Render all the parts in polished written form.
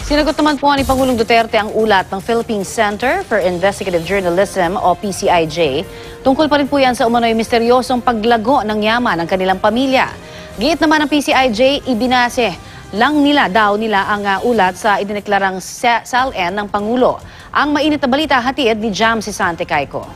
Sinagot naman po ni Pangulong Duterte ang ulat ng Philippine Center for Investigative Journalism o PCIJ. Tungkol pa rin po yan sa umano'y misteryosong paglago ng yaman ng kanilang pamilya. Giit naman ng PCIJ, ibinase lang nila ang ulat sa idineklarang SALN ng Pangulo. Ang mainit na balita hatid ni Jam Sisante Caico.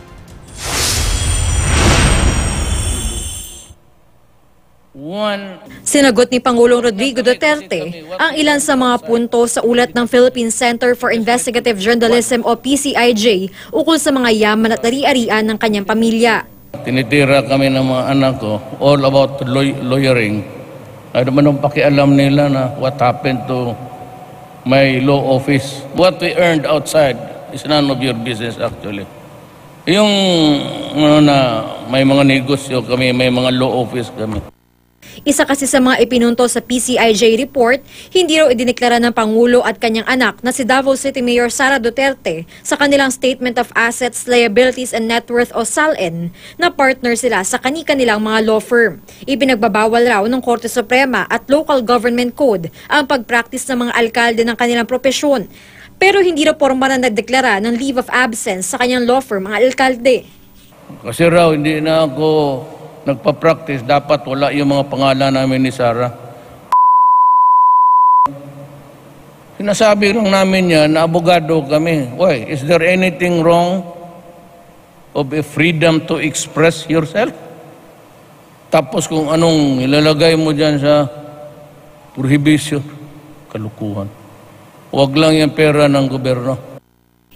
Sinagot ni Pangulong Rodrigo Duterte ang ilan sa mga punto sa ulat ng Philippine Center for Investigative Journalism o PCIJ ukol sa mga yaman at ari-arian ng kanyang pamilya. Tinitira kami ng mga anak ko all about lawyering. Ano man ang pakialam nila na what happened to my law office. What we earned outside is none of your business actually. Yung na may mga negosyo kami, may mga law office kami. Isa kasi sa mga ipinunto sa PCIJ report, hindi raw idineklara ng Pangulo at kanyang anak na si Davao City Mayor Sara Duterte sa kanilang Statement of Assets, Liabilities and Net Worth o SALN na partner sila sa kani-kanilang mga law firm. Ipinagbabawal raw ng Korte Suprema at Local Government Code ang pagpraktis ng mga alkalde ng kanilang propesyon. Pero hindi raw porma na nagdeklara ng leave of absence sa kanyang law firm ang alkalde. Kasi raw hindi na ako nagpa-practice, dapat wala yung mga pangalan namin ni Sara. Sinasabi lang namin yan na abogado kami. Why? Is there anything wrong of a freedom to express yourself? Tapos kung anong ilalagay mo dyan sa prohibition, kalukuhan. Huwag lang yung pera ng gobyerno.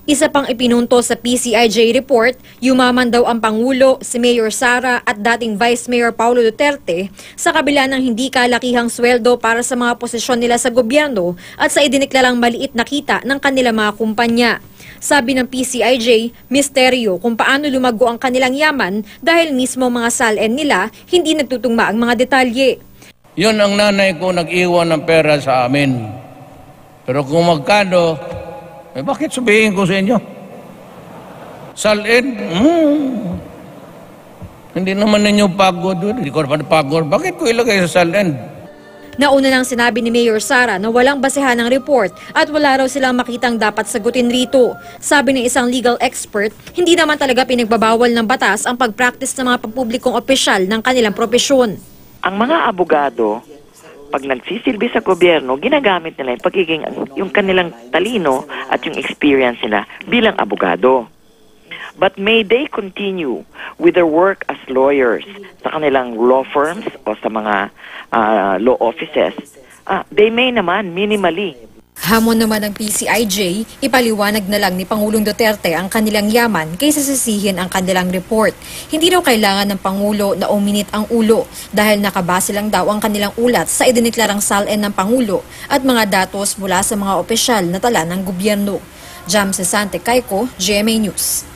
Isa pang ipinunto sa PCIJ report, yumaman daw ang Pangulo, si Mayor Sara at dating Vice Mayor Paulo Duterte sa kabila ng hindi kalakihang sweldo para sa mga posisyon nila sa gobyerno at sa idineklarang maliit na kita ng kanilang mga kumpanya. Sabi ng PCIJ, misteryo kung paano lumago ang kanilang yaman dahil mismo mga SALN nila hindi nagtutugma ang mga detalye. Yun ang nanay ko nag-iwan ng pera sa amin. Pero kung magkano, bakit sabihin ko sa inyo? SALN? Hindi naman ninyo pagod. Hindi ko naman pagod. Bakit ko ilagay sa SALN? Nauna nang sinabi ni Mayor Sara na walang basehan ng report at wala raw silang makitang dapat sagutin rito. Sabi ng isang legal expert, hindi naman talaga pinagbabawal ng batas ang pagpractice ng mga pampublikong opisyal ng kanilang propesyon. Ang mga abogado, pag nagsisilbi sa gobyerno, ginagamit nila yung kanilang talino at yung experience nila bilang abogado. But may they continue with their work as lawyers sa kanilang law firms o sa mga law offices. They may naman minimally. Hamon naman ng PCIJ, ipaliwanag na lang ni Pangulong Duterte ang kanilang yaman kaysa sisihin ang kanilang report. Hindi raw kailangan ng Pangulo na uminit ang ulo dahil nakabase lang daw ang kanilang ulat sa idineklarang SALN ng Pangulo at mga datos mula sa mga opisyal na tala ng gobyerno. Jam Sisante Caico, GMA News.